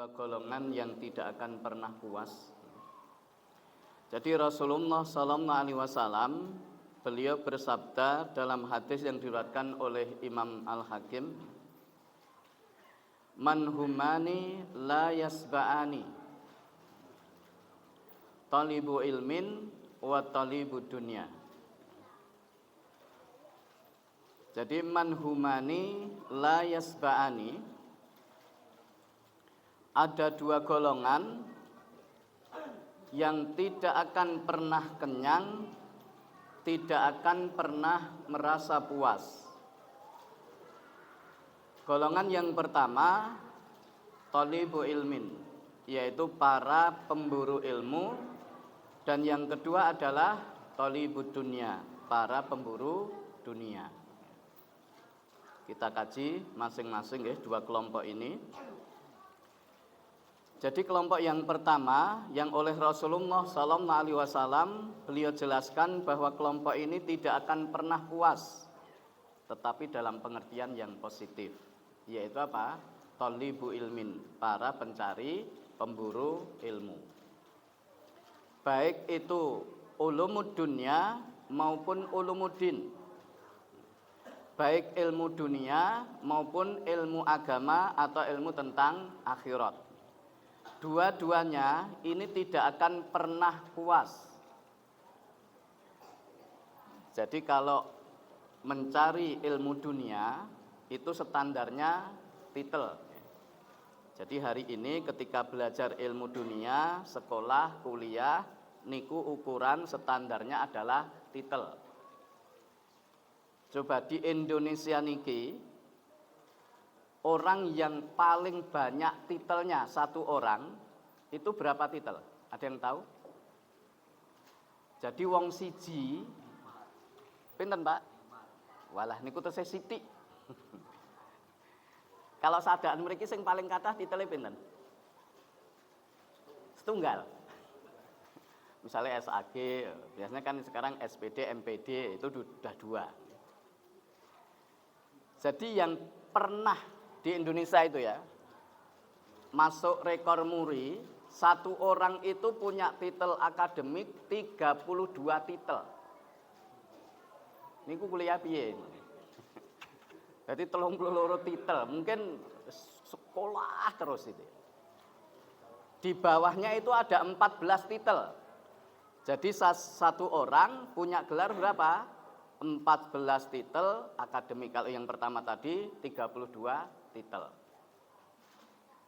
dua golongan yang tidak akan pernah puas. Jadi Rasulullah Sallallahu Alaihi Wasallam beliau bersabda dalam hadis yang diriwayatkan oleh Imam Al-Hakim, man humani la yasba'ani, talibu ilmin wa talibu dunya. Jadi man humani la yasba'ani, ada dua golongan yang tidak akan pernah kenyang, tidak akan pernah merasa puas. Golongan yang pertama, thalibu ilmin, yaitu para pemburu ilmu. Dan yang kedua adalah thalibu dunya, para pemburu dunia. Kita kaji masing-masing ya, dua kelompok ini. Jadi kelompok yang pertama yang oleh Rasulullah Sallallahu Alaihi Wasallam beliau jelaskan bahwa kelompok ini tidak akan pernah puas, tetapi dalam pengertian yang positif, yaitu apa? Thalibu ilmin, para pencari pemburu ilmu. Baik itu ulumud dunya maupun ulumuddin, baik ilmu dunia maupun ilmu agama atau ilmu tentang akhirat. Dua-duanya ini tidak akan pernah puas. Jadi kalau mencari ilmu dunia itu standarnya titel. Jadi hari ini ketika belajar ilmu dunia, sekolah, kuliah, niku ukuran standarnya adalah titel. Coba di Indonesia niki, orang yang paling banyak titelnya satu orang itu berapa titel? Ada yang tahu? Jadi wong siji pinten, Pak? Walah niku tesih sithik. Kalau sadaan mriki sing paling kathah titele pinten? Setunggal. Misalnya SAG, biasanya kan sekarang SPD, MPD itu sudah 2. Jadi yang pernah di Indonesia itu ya, masuk rekor muri, satu orang itu punya titel akademik 32 titel. Niku kuliah piye? Jadi 32 titel, mungkin sekolah terus itu. Di bawahnya itu ada 14 titel. Jadi satu orang punya gelar berapa? 14 titel akademik. Kalau yang pertama tadi 32 titel.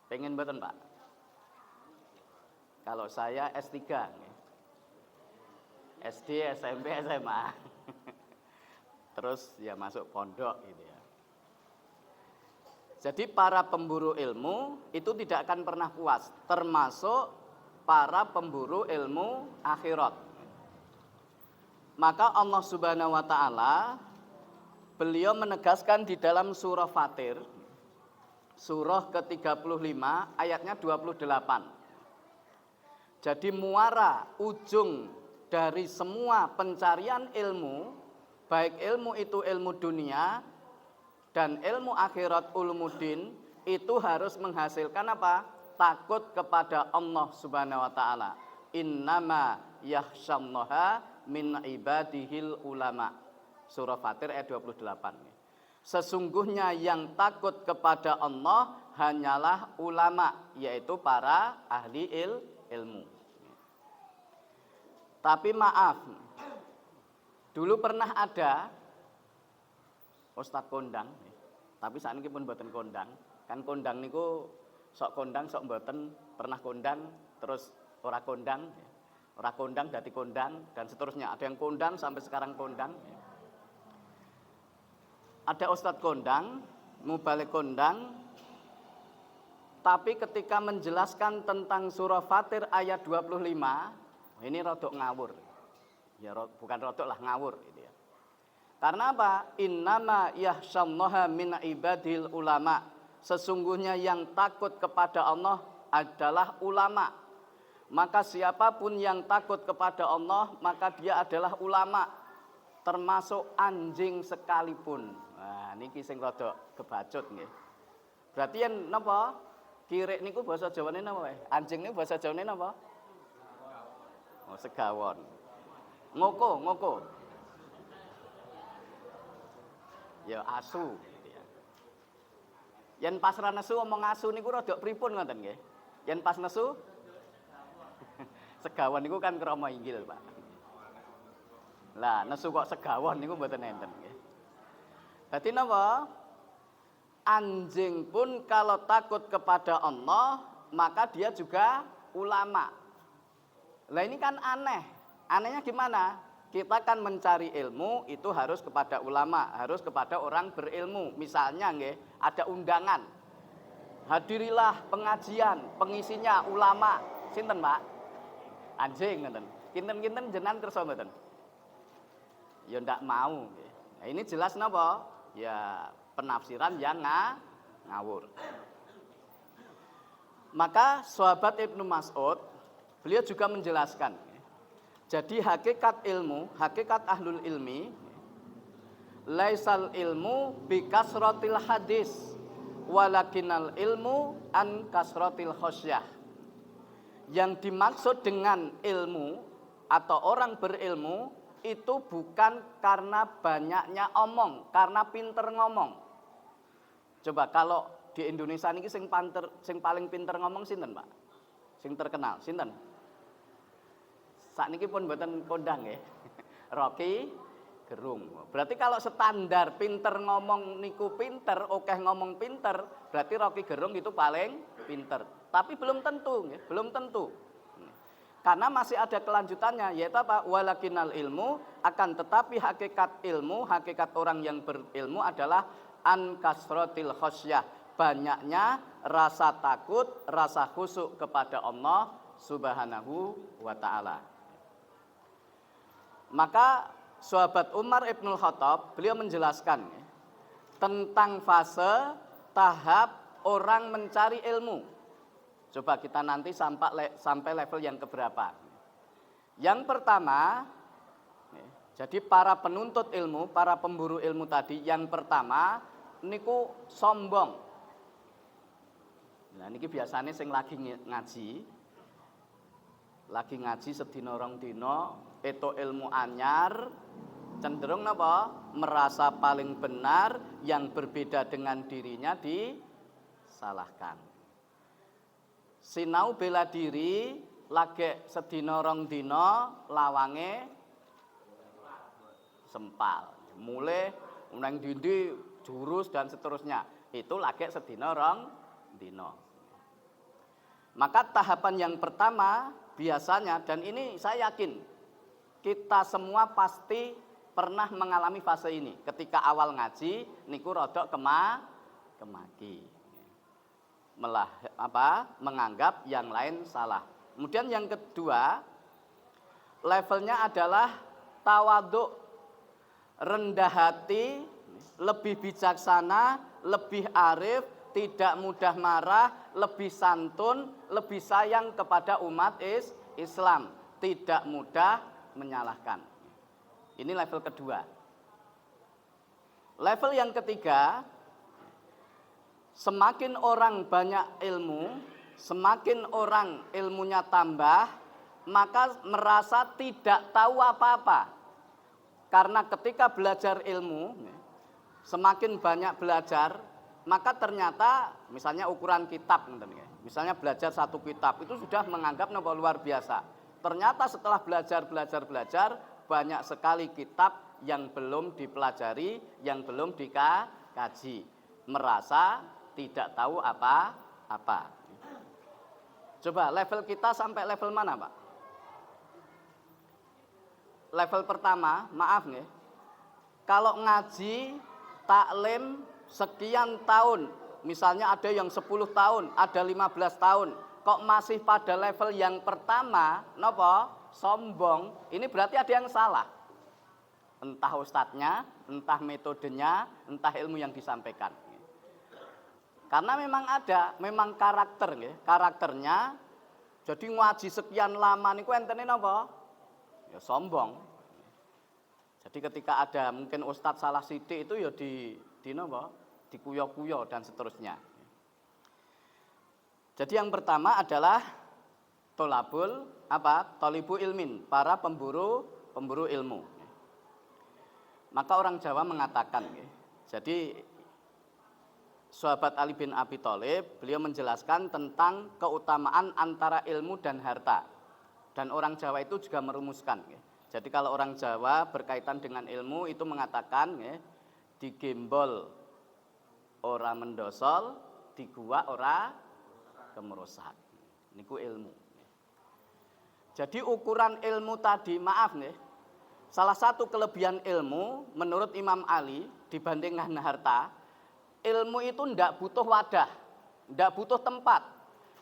Pengen mboten, Pak? Kalau saya S3 SD, SMP, SMA. Terus ya masuk pondok gitu ya. Jadi para pemburu ilmu itu tidak akan pernah puas, termasuk para pemburu ilmu akhirat. Maka Allah Subhanahu wa taala beliau menegaskan di dalam surah Fatir, surah ke-35 ayatnya 28. Jadi muara ujung dari semua pencarian ilmu, baik ilmu itu ilmu dunia dan ilmu akhirat ulumuddin, itu harus menghasilkan apa? Takut kepada Allah Subhanahu wa taala. Innama yakhsyallaha min ibadihil ulama. Surah Fatir ayat 28. Sesungguhnya yang takut kepada Allah hanyalah ulama, yaitu para ahli ilmu. Tapi maaf, dulu pernah ada Ustadz kondang, tapi saat ini pun mboten kondang. Kan kondang niku sok kondang, sok mboten, pernah kondang, terus ora kondang dadi kondang, dan seterusnya. Ada yang kondang sampai sekarang kondang. Ada Ustadz kondang, mubalik kondang, tapi ketika menjelaskan tentang surah Fatir ayat 25, ini rodok ngawur. Ya bukan rodok lah, ngawur gitu ya. Karena apa? Innama yakhsyallaha min ibadil ulama. Sesungguhnya yang takut kepada Allah adalah ulama. Maka siapapun yang takut kepada Allah, maka dia adalah ulama. Termasuk anjing sekalipun. Nah, niki sing rada kebacut nggih. Berarti yen napa? Kirik niku basa Jawane napa wae? Anjing niku basa Jawane napa? Oh, segawon. Ngoko. Ya asu. Yen pas ra nesu omong asu niku rada pripun ngoten nggih? Yen pas nesu segawon niku kan krama inggil, Pak. Lah, nesu kok segawon niku mboten enten nggih. Dadi napa? Anjing pun kalau takut kepada Allah, maka dia juga ulama. Lah ini kan aneh. Anehnya gimana? Kita kan mencari ilmu itu harus kepada ulama, harus kepada orang berilmu. Misalnya nggih, ada undangan. Hadirilah pengajian, pengisinya ulama. Sinten, Pak? Anjing ngoten. Kinten-kinten jenengan kersa mboten? Ya ndak mau nggih. Nah, ini jelas napa? Ya penafsiran yang ngawur. Maka sahabat Ibnu Mas'ud beliau juga menjelaskan. Jadi hakikat ilmu, hakikat ahlul ilmi, laisal ilmu bi kasratil hadis, walakinal ilmu an kasratil khosyah. Yang dimaksud dengan ilmu atau orang berilmu itu bukan karena banyaknya omong, karena pinter ngomong. Coba kalau di Indonesia ini sing paling pinter ngomong sinten, Pak? Sing terkenal, sinten? Sakniki pun mboten kondang nggih. Rocky Gerung. Berarti kalau standar pinter ngomong niku pinter, okeh ngomong pinter, berarti Rocky Gerung itu paling pinter. Tapi belum tentu nggih, belum tentu. Karena masih ada kelanjutannya, yaitu apa? Walakinal ilmu, akan tetapi hakikat ilmu, hakikat orang yang berilmu adalah an kasratil khosyah, banyaknya rasa takut, rasa khusyuk kepada Allah Subhanahu wa ta'ala. Maka sahabat Umar Ibnul Khattab beliau menjelaskan tentang fase tahap orang mencari ilmu. Coba kita nanti sampai level yang keberapa. Yang pertama, jadi para penuntut ilmu, para pemburu ilmu tadi, yang pertama niku sombong. Nah niki biasanya sing lagi ngaji sedina rong dina, eto ilmu anyar, cenderung napa? Merasa paling benar, yang berbeda dengan dirinya disalahkan. Sinau bela diri, lagi sedina rong dina, lawange sempal. Mulai nang dindi jurus dan seterusnya. Itu lagi sedina rong dina. Maka tahapan yang pertama biasanya, dan ini saya yakin kita semua pasti pernah mengalami fase ini. Ketika awal ngaji niku rodok kemaki. Menganggap yang lain salah. Kemudian yang kedua, levelnya adalah tawadhu, rendah hati, lebih bijaksana, lebih arif, tidak mudah marah, lebih santun, lebih sayang kepada umat Islam, tidak mudah menyalahkan. Ini level kedua. Level yang ketiga, semakin orang banyak ilmu, semakin orang ilmunya tambah, maka merasa tidak tahu apa-apa. Karena ketika belajar ilmu, semakin banyak belajar, maka ternyata misalnya ukuran kitab, misalnya belajar satu kitab itu sudah menganggap luar biasa. Ternyata setelah belajar, banyak sekali kitab yang belum dipelajari, yang belum dikaji. Merasa tidak tahu apa-apa. Coba level kita sampai level mana, Pak? Level pertama, maaf nih, kalau ngaji, taklim sekian tahun, misalnya ada yang 10 tahun, ada 15 tahun, kok masih pada level yang pertama, nopo? Sombong, ini berarti ada yang salah. Entah ustadznya, entah metodenya, entah ilmu yang disampaikan. Karena memang karakternya, jadi ngaji sekian lama niku entene napa? Ya sombong. Jadi ketika ada mungkin ustadz salah sithik itu ya di napa? Dikuyo-kuyo dan seterusnya. Jadi yang pertama adalah tolibu ilmin, para pemburu ilmu. Maka orang Jawa mengatakan, jadi sahabat Ali bin Abi Thalib, beliau menjelaskan tentang keutamaan antara ilmu dan harta. Dan orang Jawa itu juga merumuskan. Jadi kalau orang Jawa berkaitan dengan ilmu itu mengatakan, digembol ora mendosol, digua ora kemerosak. Niku ilmu. Jadi ukuran ilmu tadi, salah satu kelebihan ilmu menurut Imam Ali dibandingkan harta, ilmu itu ndak butuh wadah, ndak butuh tempat.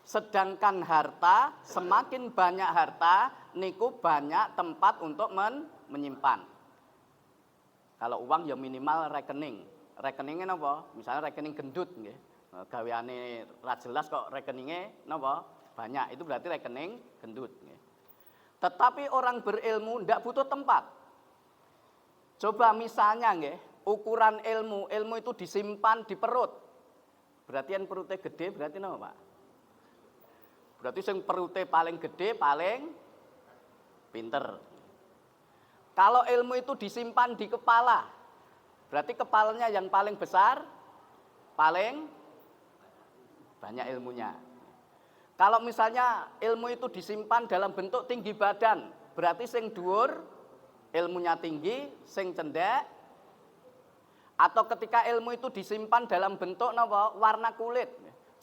Sedangkan harta, semakin banyak harta, niku banyak tempat untuk menyimpan. Kalau uang ya minimal rekening. Rekeningnya napa? Misalnya rekening gendut nggih. Gaweane ra jelas kok rekeningnya napa? Banyak. Itu berarti rekening gendut nggih. Tetapi orang berilmu ndak butuh tempat. Coba misalnya nggih, ukuran ilmu itu disimpan di perut. Berarti yang perutnya gede berarti napa, Pak? Berarti yang perutnya paling gede paling pinter. Kalau ilmu itu disimpan di kepala, berarti kepalanya yang paling besar, paling banyak ilmunya. Kalau misalnya ilmu itu disimpan dalam bentuk tinggi badan, berarti sing dhuwur ilmunya tinggi, sing cendek. Atau ketika ilmu itu disimpan dalam bentuk warna kulit.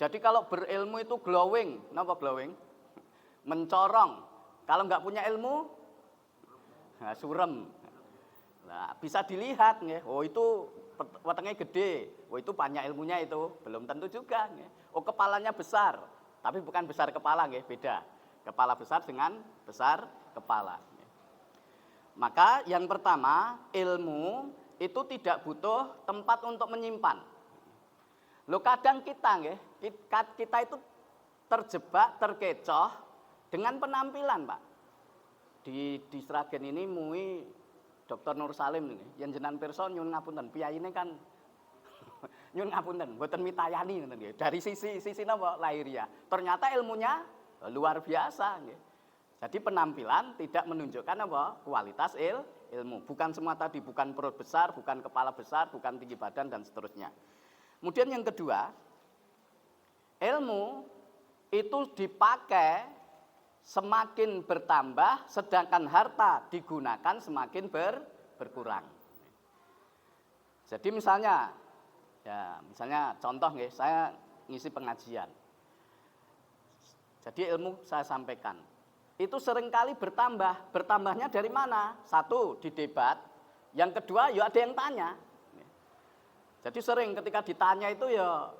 Jadi kalau berilmu itu glowing, glowing? Mencorong. Kalau nggak punya ilmu, surem. Nah, bisa dilihat, oh itu wetengnya gede, oh itu banyak ilmunya itu, belum tentu juga. Oh kepalanya besar, tapi bukan besar kepala, beda. Kepala besar dengan besar kepala. Maka yang pertama, ilmu itu tidak butuh tempat untuk menyimpan. Loh kadang kita itu terjebak, terkecoh dengan penampilan, Pak. Di Sragen ini mui Dr. Nur Salim ini, yang jenengan pirsa nyun ngapunten, piyayine kan nyun ngapunten, mboten mitayani ngoten nggih. Dari sisi napa lahiriah. Ternyata ilmunya luar biasa nggih. Jadi penampilan tidak menunjukkan kualitas ilmu. Bukan semua tadi, bukan perut besar, bukan kepala besar, bukan tinggi badan dan seterusnya. Kemudian yang kedua, ilmu itu dipakai semakin bertambah, sedangkan harta digunakan semakin berkurang. Jadi misalnya contoh saya ngisi pengajian. Jadi ilmu saya sampaikan. Itu seringkali bertambah. Bertambahnya dari mana? Satu, di debat. Yang kedua, ya ada yang tanya. Jadi sering ketika ditanya itu ya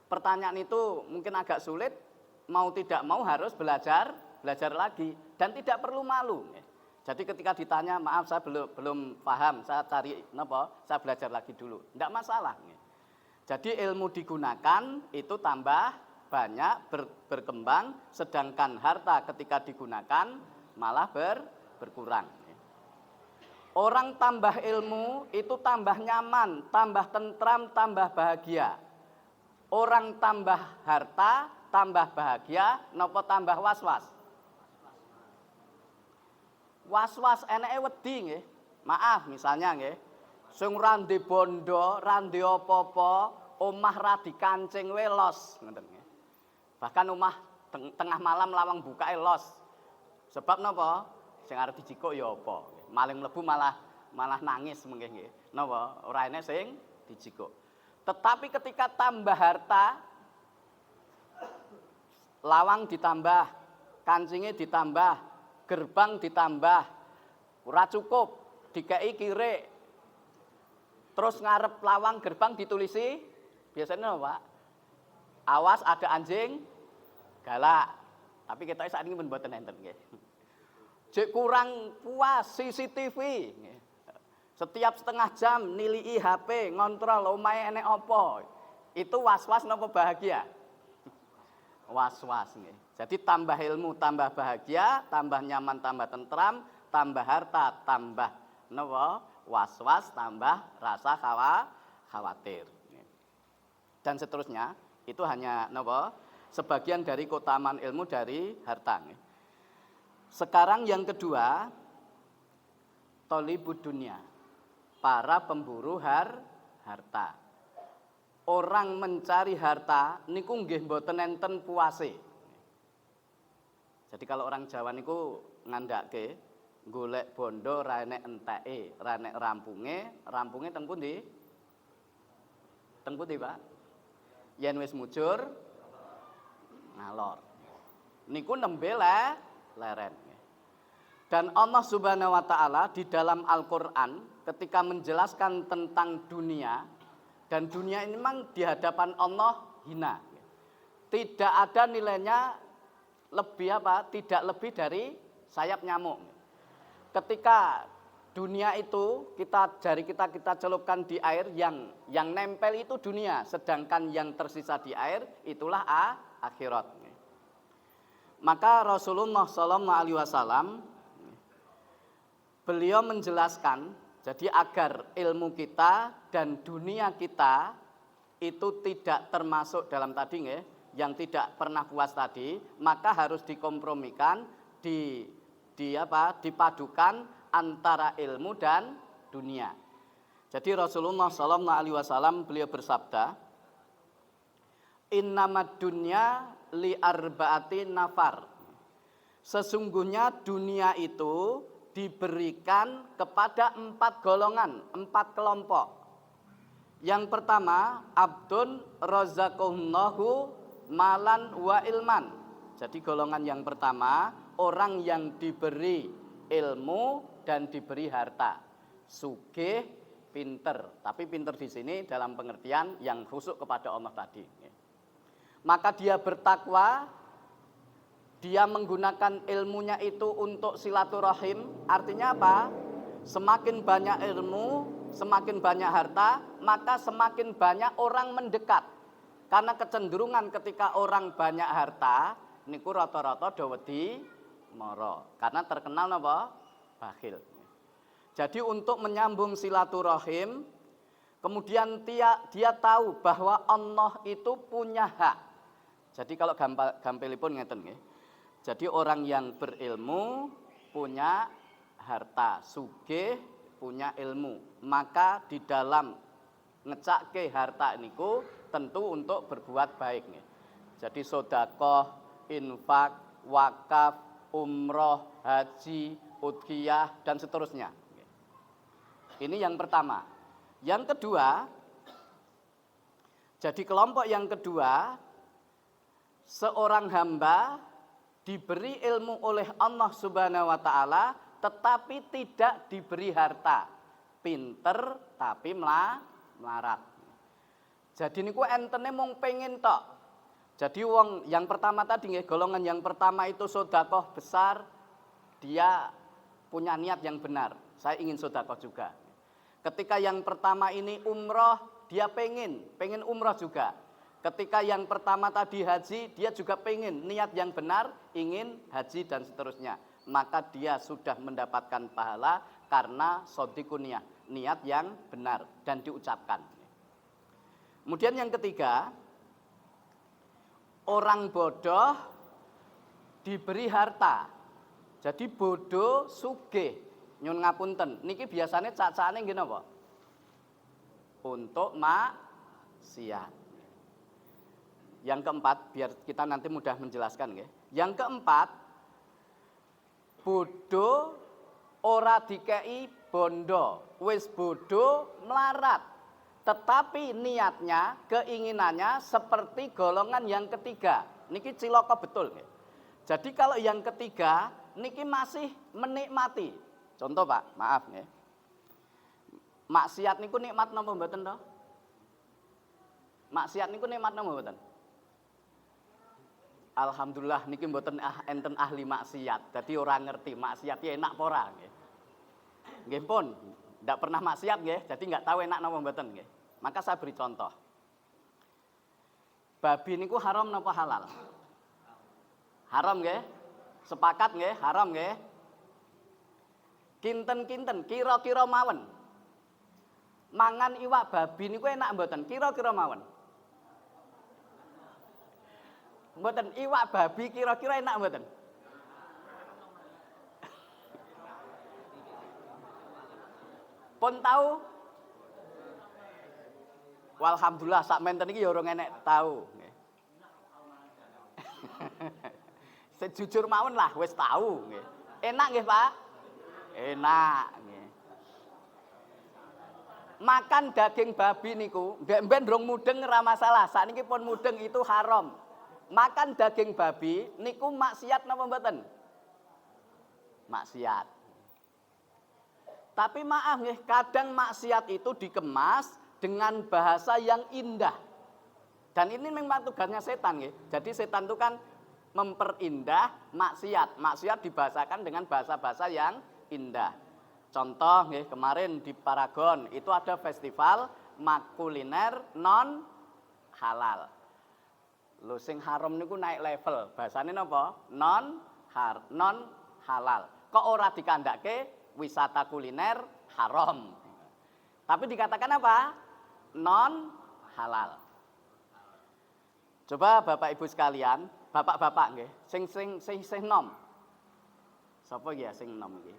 pertanyaan itu mungkin agak sulit, mau tidak mau harus belajar lagi dan tidak perlu malu. Jadi ketika ditanya, maaf saya belum paham, saya saya belajar lagi dulu. Tidak masalah. Jadi ilmu digunakan itu tambah banyak berkembang, sedangkan harta ketika digunakan malah berkurang. Orang tambah ilmu itu tambah nyaman, tambah tentram, tambah bahagia. Orang tambah harta, tambah bahagia, nopo tambah was-was. Was-was eneke wedi nggih. Maaf misalnya nggih, sing rande bondo, rande apa-apa, omah ra dikancing we los, ngoten nggih. Bahkan omah tengah malam lawang bukae los. Sebab napa? Sing arep dijikuk ya apa? Maling mlebu malah nangis mengke nggih. Napa? Ora enek sing dijikuk. Tetapi ketika tambah harta, lawang ditambah, kancingnya ditambah, gerbang ditambah, ora cukup, dikei kirik. Terus ngarep lawang gerbang ditulisi, biasanya apa? Awas ada anjing galak. Tapi kita saat ini mboten enten nggih. Jek kurang puas CCTV. Setiap setengah jam nilii HP, ngontrol omahe enek apa. Itu was-was napa bahagia? Was-was nggih. Jadi tambah ilmu, tambah bahagia, tambah nyaman, tambah tentram, tambah harta, tambah napa? Was-was, tambah rasa khawatir. Dan seterusnya, itu hanya napa? sebagian dari keutamaan ilmu dari harta. Sekarang yang kedua, tolibud dunia, para pemburu harta. Orang mencari harta niku nggih mboten enten puase. Jadi kalau orang Jawa niku ngandake golek bondo ra enek enteke, ra enek rampunge teng pundi? Teng pundi, Pak? Yen wis mujur ngalor. Niku nembe leren. Dan Allah Subhanahu wa taala di dalam Al-Qur'an ketika menjelaskan tentang dunia, dan dunia ini memang di hadapan Allah hina. Tidak ada nilainya tidak lebih dari sayap nyamuk. Ketika dunia itu jari kita celupkan di air, yang nempel itu dunia, sedangkan yang tersisa di air itulah akhirat. Maka Rasulullah SAW beliau menjelaskan, jadi agar ilmu kita dan dunia kita itu tidak termasuk dalam tadi yang tidak pernah puas tadi, maka harus dikompromikan, dipadukan antara ilmu dan dunia. Jadi Rasulullah SAW beliau bersabda, innamad dunya li arba'ati nafar. Sesungguhnya dunia itu diberikan kepada 4 golongan, 4 kelompok. Yang pertama, abdun razaqahullahu malan wa ilman. Jadi golongan yang pertama, orang yang diberi ilmu dan diberi harta. Sugih, pinter. Tapi pinter di sini dalam pengertian yang khusyuk kepada Allah tadi. Maka dia bertakwa, dia menggunakan ilmunya itu untuk silaturahim. Artinya apa? Semakin banyak ilmu, semakin banyak harta, maka semakin banyak orang mendekat. Karena kecenderungan ketika orang banyak harta, niku rata-rata do wedi mara. Karena terkenal apa? Bakhil. Jadi untuk menyambung silaturahim, kemudian dia tahu bahwa Allah itu punya hak. Jadi kalau gampilipun ngeten nggih. Jadi orang yang berilmu punya harta, sugih punya ilmu. Maka di dalam ngecake harta niku tentu untuk berbuat baik. Jadi sedekah, infak, wakaf, umroh, haji, udhiyah dan seterusnya. Ini yang pertama. Yang kedua, jadi kelompok yang kedua, seorang hamba diberi ilmu oleh Allah Subhanahu wa taala tetapi tidak diberi harta. Pinter tapi melarat. Jadi niku entene mung pengen tok. Jadi wong yang pertama tadi nggih, golongan yang pertama itu sedekah besar, dia punya niat yang benar. Saya ingin sedekah juga. Ketika yang pertama ini umroh, dia pengen umroh juga. Ketika yang pertama tadi haji, dia juga pengen niat yang benar, ingin haji dan seterusnya. Maka dia sudah mendapatkan pahala karena shodiqun niat yang benar dan diucapkan. Kemudian yang ketiga, orang bodoh diberi harta. Jadi bodoh sugih, nyun ngapunten. Niki biasanya cacane nggih napa? Untuk maksiat. Yang keempat, biar kita nanti mudah menjelaskan nggih. Yang keempat, bodoh ora dikei bondo, wis bodoh melarat. Tetapi niatnya, keinginannya seperti golongan yang ketiga. Niki cilaka betul nggih. Jadi kalau yang ketiga niki masih menikmati. Contoh Pak, maaf nggih. Maksiat niku nikmat napa mboten to? Maksiat niku nikmat napa mboten? Alhamdulillah niki mboten enten ahli maksiat. Dadi ora ngerti maksiat ya enak apa ora nggih. Nggih pun, ndak pernah maksiat nggih, jadi nggak tahu enak napa mboten nggih. Maka saya beri contoh. Babi niku haram napa halal? Haram nggih? Sepakat nggih, haram nggih? Kinten-kinten, kira-kira mawon. Mangan iwak babi niku enak mboten? Kira-kira mawon. Mboten iwak babi kira-kira enak mboten? Pun tahu? Walhamdulillah sak menten iki ya ora enek tahu. Sejujur mawon lah wis tahu nggih. Enak nggih, Pak? Enak nggih. Makan daging babi niku, mbek-mbek ndrong mudeng ora masalah. Sakniki pun mudeng itu haram. Makan daging babi niku maksiat napa mboten? Maksiat. Tapi maaf nggih, kadang maksiat itu dikemas dengan bahasa yang indah. Dan ini memang tugasnya setan nggih. Jadi setan itu kan memperindah maksiat. Maksiat dibahasakan dengan bahasa-bahasa yang indah. Contoh nggih, kemarin di Paragon itu ada festival kuliner non halal. Lho sing haram niku naik level. Bahasane napa? Non halal. Kok ora dikandake wisata kuliner haram. Tapi dikatakan apa? Non halal. Coba Bapak Ibu sekalian, bapak-bapak nggih, sing nom. Sapa ya sing nom nggih?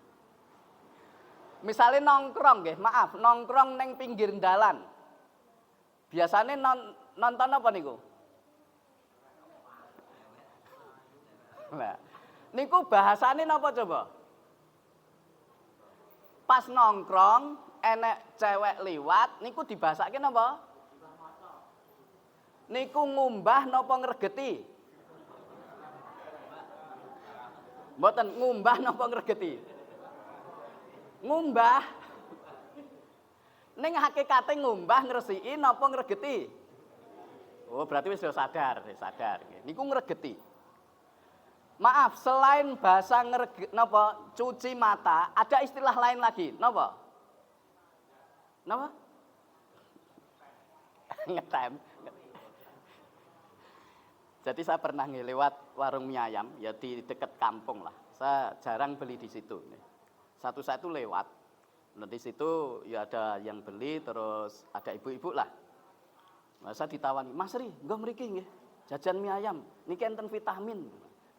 Misale nongkrong nggih, maaf, nongkrong neng pinggir dalan. Biasane nonton apa niku? Lah, niku bahasane napa coba? Pas nongkrong enek cewek liwat niku dibahasake napa? Niku ngumbah napa ngregeti? Mboten ngumbah napa ngregeti? Ngumbah. Ning hakikate ngumbah ngresiki napa ngregeti? Oh, berarti wis sadar. Niku ngregeti. Maaf, selain bahasa napa cuci mata, ada istilah lain lagi. Napa? Napa? Ngetem. Jadi saya pernah lewat warung mie ayam, ya di dekat kampung lah. Saya jarang beli di situ. Satu-satu lewat. Nah, di situ ya ada yang beli, terus ada ibu-ibu lah. Nah, saya ditawani, Mas Ri, nggak mriki nggih, jajan mie ayam. Niki enten vitamin.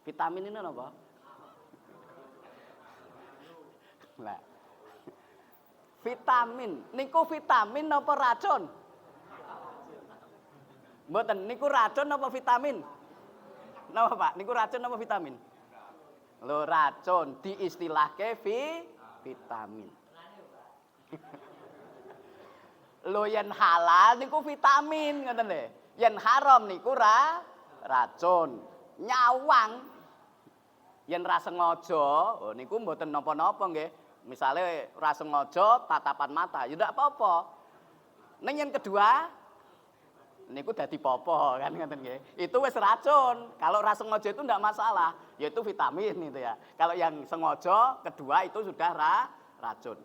Vitamin ini apa? Nah, vitamin. Niku vitamin apa racun? Mboten, niku racun apa vitamin? Napa Pak? Niku racun apa vitamin? Lho racun diistilahke vitamin. Lho yen halal niku vitamin ngoten lho. Yen haram niku racun. Nyawang yen ra sengaja, oh niku mboten napa-napa nggih. Misale ra sengaja tatapan mata, ya ndak apa-apa. Ning yen kedua niku dadi popo kan ngoten nggih. Itu wis racun. Kalau ra sengaja itu ndak masalah, yaitu vitamin itu ya. Kalau yang sengaja kedua itu sudah racun.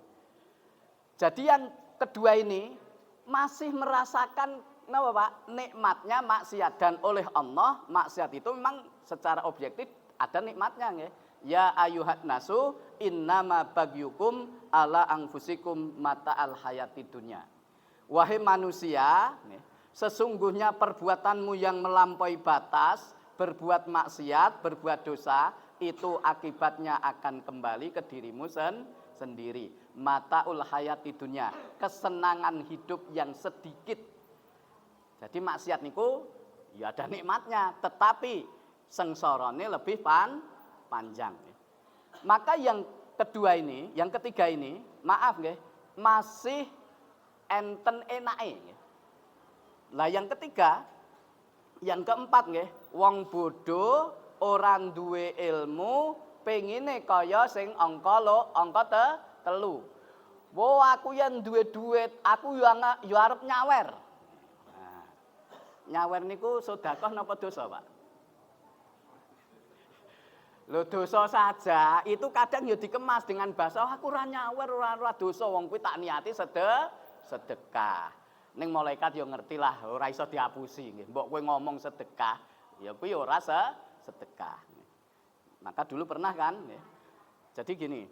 Jadi yang kedua ini masih merasakan napa Pak? Nikmatnya maksiat, dan oleh Allah maksiat itu memang secara objektif ada nikmatnya nggih. Ya ayuhat nasu innama bagyukum ala anfusikum mata'al hayatid dunya. Wahai manusia, sesungguhnya perbuatanmu yang melampaui batas, berbuat maksiat, berbuat dosa, itu akibatnya akan kembali ke dirimu sendiri. Mata'ul hayatid dunya, kesenangan hidup yang sedikit. Jadi maksiat niku ya ada nikmatnya, tetapi sengsarane lebih panjang. Maka yang kedua ini, yang ketiga ini, maaf nggih, masih enten enake nggih. Lah yang ketiga, yang keempat nggih, wong bodoh ora duwe ilmu, pengine kaya sing angka telu. Wo aku yen duwe duit, aku yo arep nyawer. Nah, nyawer niku sedekah napa dosa, Pak? Lho dosa saja itu kadang ya dikemas dengan bahasa aku ora nyawer ora dosa, wong kuwi tak niati sedekah. Ning malaikat ya ngerti lah ora iso diapusi nggih. Mbok kowe ngomong sedekah, ya kuwi ora sedekah. Maka dulu pernah kan nggih. Jadi gini.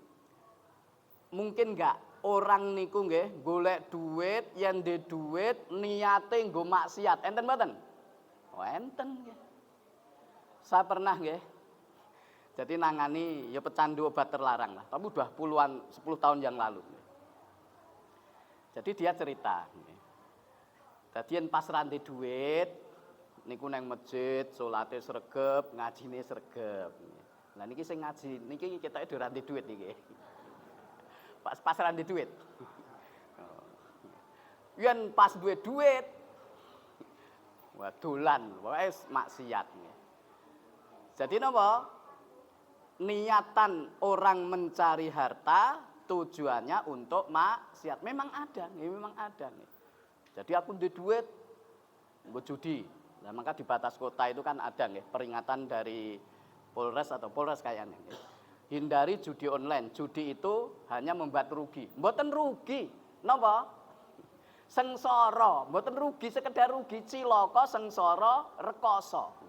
Mungkin enggak orang niku nggih golek duit, yen ndek duit niate nggo maksiat. Enten mboten? Oh enten nggih. Saya pernah nggih. Jadi nangani ya pecandu obat terlarang lah, tapi udah 10 tahun yang lalu. Jadi dia cerita. Jadi pas ranti duit, niku neng masjid, salate sregep, ngajine sregep. Lah niki sing ngaji, niki ketoke ranti duit niki. Pas ranti duit. Yen pas duwe duit. Wah dolan, wae maksiat. Jadi napa? Niatan orang mencari harta tujuannya untuk maksiat. Memang ada nih. Jadi aku di duit nggo judi. Nah, maka di batas kota itu kan ada nih peringatan dari Polres kayaknya. Hindari judi online. Judi itu hanya membuat rugi. Mboten rugi. Napa? Sengsara, mboten rugi sekedar rugi, cilaka, sengsara, rekoso.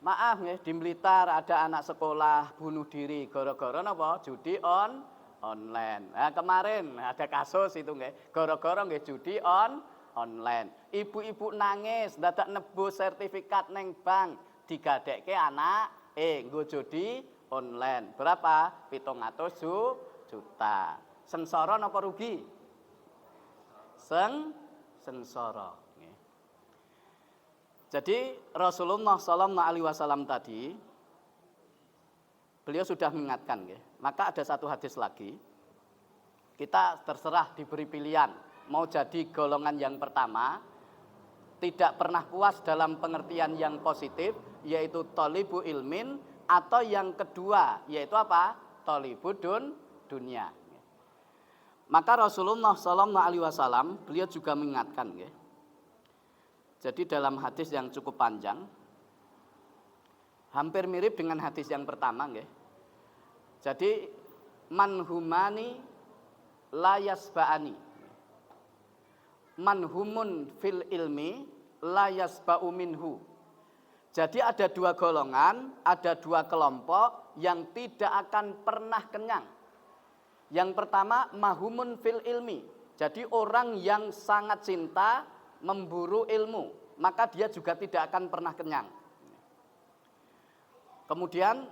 Maaf nggih, di Blitar ada anak sekolah bunuh diri gara-gara napa? Judi online. Nah, kemarin ada kasus itu nggih, gara-gara nggih judi online. Ibu-ibu nangis dadak nebus sertifikat neng bank digadekke anak nggo judi online. Berapa? 700 juta. Sengsara napa rugi? Sengsara. Jadi Rasulullah SAW tadi beliau sudah mengingatkan, ya. Maka ada satu hadis lagi. Kita terserah diberi pilihan mau jadi golongan yang pertama, tidak pernah puas dalam pengertian yang positif, yaitu thalibu ilmin, atau yang kedua yaitu apa? Thalibu dunia. Maka Rasulullah SAW beliau juga mengingatkan, ya. Jadi dalam hadis yang cukup panjang, hampir mirip dengan hadis yang pertama, nggih. Jadi manhumani la yasba'ani. Manhumun fil ilmi la yasba'u minhu. Jadi ada dua golongan, ada dua kelompok yang tidak akan pernah kenyang. Yang pertama mahumun fil ilmi. Jadi orang yang sangat cinta memburu ilmu, maka dia juga tidak akan pernah kenyang. Kemudian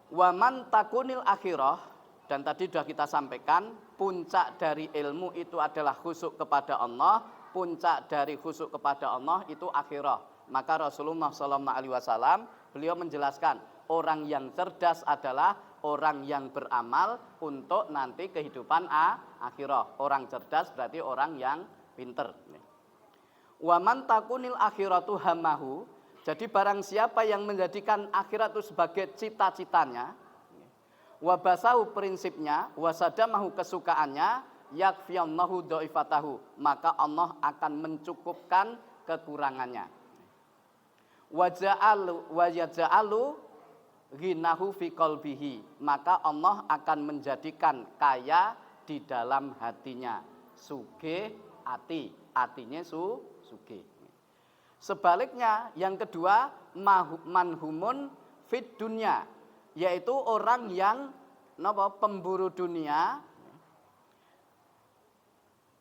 waman takunil akhirah, dan tadi sudah kita sampaikan, puncak dari ilmu itu adalah khusyuk kepada Allah, puncak dari khusyuk kepada Allah itu akhirah. Maka Rasulullah SAW beliau menjelaskan, orang yang cerdas adalah orang yang beramal untuk nanti kehidupan akhirah. Orang cerdas berarti orang yang pinter. Waman takunil akhiratu hamahu. Jadi barang siapa yang menjadikan akhirat itu sebagai cita-citanya, wabasahu prinsipnya, wasadamahu kesukaannya, yakfiyallahu dhaifatahu, maka Allah akan mencukupkan kekurangannya. Waja'alu ghinahu fi qalbihi, maka Allah akan menjadikan kaya di dalam hatinya. Sugih atinya sugih. Sebaliknya yang kedua manhumun fid dunya, yaitu orang yang pemburu dunia.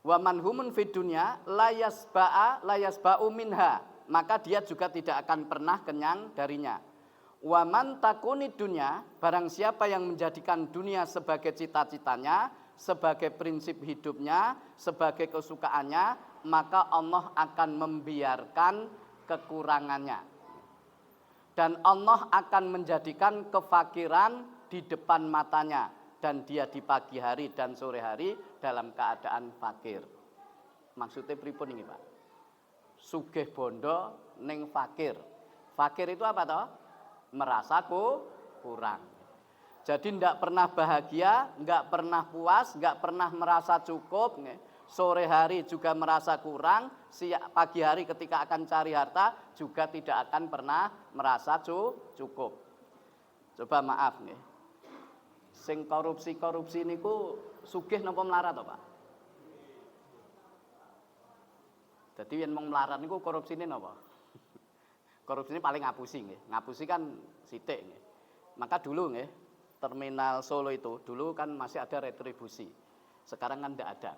Wa manhumun fid dunya la yasba'u minha, maka dia juga tidak akan pernah kenyang darinya. Wa man takuni dunya, barang siapa yang menjadikan dunia sebagai cita-citanya, sebagai prinsip hidupnya, sebagai kesukaannya, maka Allah akan membiarkan kekurangannya. Dan Allah akan menjadikan kefakiran di depan matanya, dan dia di pagi hari dan sore hari dalam keadaan fakir. Maksudnya pripun ini, Pak? Sugih bondo ning fakir. Fakir itu apa toh? Merasa kurang. Jadi tidak pernah bahagia, nggak pernah puas, nggak pernah merasa cukup. Sore hari juga merasa kurang, pagi hari ketika akan cari harta juga tidak akan pernah merasa cukup. Coba maaf nih, sing korupsi niku sugih napa melarat to, Pak? Jadi yang mau melarat niku korupsine napa? Korupsine paling ngapusi nggih. Ngapusi kan sithik nggih. Maka dulu nggih, terminal Solo itu dulu kan masih ada retribusi. Sekarang kan tidak ada.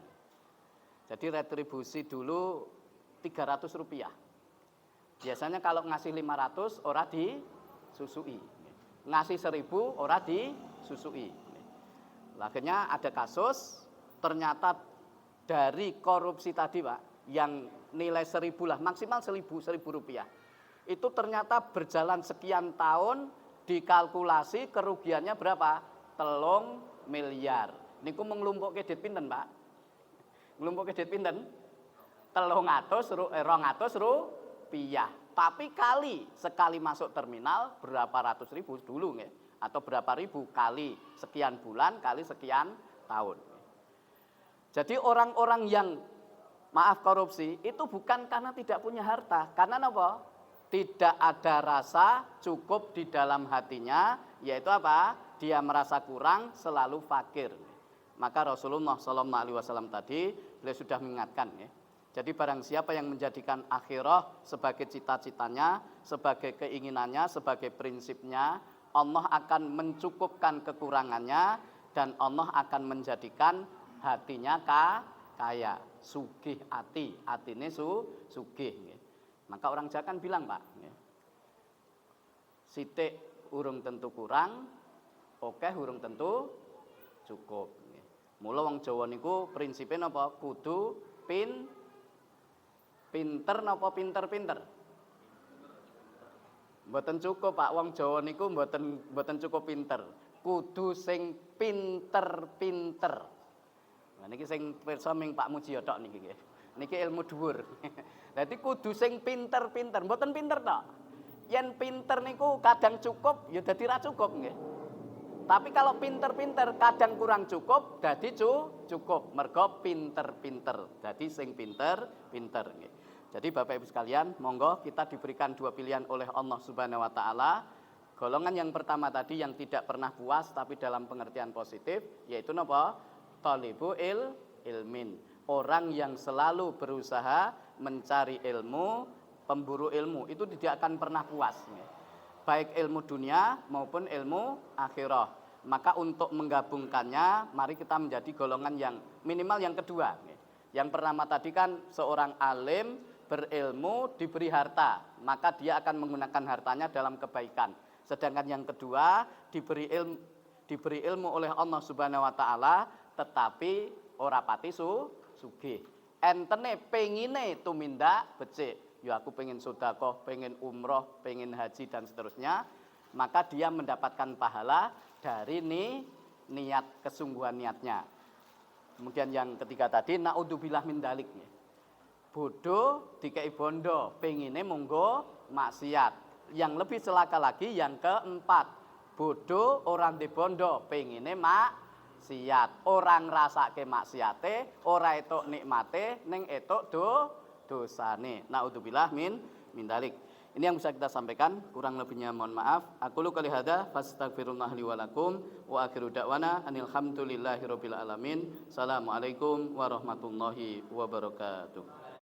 Jadi retribusi dulu 300 rupiah. Biasanya kalau ngasih 500 ora disusui. Ngasih 1000 ora disusui. Akhirnya ada kasus ternyata dari korupsi tadi Pak, yang nilai 1000 lah, maksimal 1000 rupiah. Itu ternyata berjalan sekian tahun, dikalkulasi kerugiannya berapa? 3 miliar. Niku menglumpukke dit pinten, Pak? Nglumpukke dit pinten? 200 rupiah. Tapi sekali masuk terminal berapa ratus ribu dulu nggih, atau berapa ribu kali sekian bulan kali sekian tahun. Jadi orang-orang yang korupsi itu bukan karena tidak punya harta, karena apa? Tidak ada rasa cukup di dalam hatinya, yaitu apa? Dia merasa kurang, selalu fakir. Maka Rasulullah SAW tadi beliau sudah mengingatkan ya. Jadi barang siapa yang menjadikan akhirah sebagai cita-citanya, sebagai keinginannya, sebagai prinsipnya, Allah akan mencukupkan kekurangannya dan Allah akan menjadikan hatinya kaya, sugih atine sugih. Maka orang Jawa kan bilang Pak, sithik urung tentu kurang, akeh urung tentu cukup. Mula wong Jawa niku prinsipe napa? Kudu pinter napa pinter-pinter? Mboten cukup Pak, wong Jawa niku mboten cukup pinter. Kudu sing pinter-pinter. Nah niki sing pirsa ming Pak Mujiyo tok niki nggih. Niki ilmu dhuwur. Dadi kudu sing pinter-pinter, mboten pinter tok. Yen pinter niku kadang cukup ya dadi ra cukup nggih. Tapi kalau pinter-pinter kadang kurang cukup, dadi cukup. Mergo pinter-pinter. Dadi sing pinter-pinter nggih. Jadi Bapak Ibu sekalian, monggo kita diberikan 2 pilihan oleh Allah Subhanahu wa taala. Golongan yang pertama tadi yang tidak pernah puas tapi dalam pengertian positif, yaitu napa? Thalibu ilmin. Orang yang selalu berusaha mencari ilmu, pemburu ilmu, itu tidak akan pernah puas. Baik ilmu dunia maupun ilmu akhirah. Maka untuk menggabungkannya, mari kita menjadi golongan yang minimal yang kedua. Yang pertama tadi kan seorang alim berilmu diberi harta, maka dia akan menggunakan hartanya dalam kebaikan. Sedangkan yang kedua diberi ilmu oleh Allah Subhanahu wa taala, tetapi ora pati sugih. Entene pengine tumindak becik. Ya aku pengen sedekah, pengen umroh, pengen haji dan seterusnya, maka dia mendapatkan pahala dari niat kesungguhan niatnya. Kemudian yang ketiga tadi naudzubillah min dalik. Bodoh dikei bondo, pengine monggo maksiat. Yang lebih celaka lagi yang keempat, bodoh orang di bondo, pengine maksiat. Orang ngrasake maksiate, ora etuk nikmate, ning etuk dosane. Naudzubillah min dalik. Ini yang bisa kita sampaikan, kurang lebihnya mohon maaf. Aku lu kali hada fastaghfirullah li wa lakum wa akhiru da'wana anil hamdulillahi rabbil alamin. Assalamualaikum warahmatullahi wabarakatuh.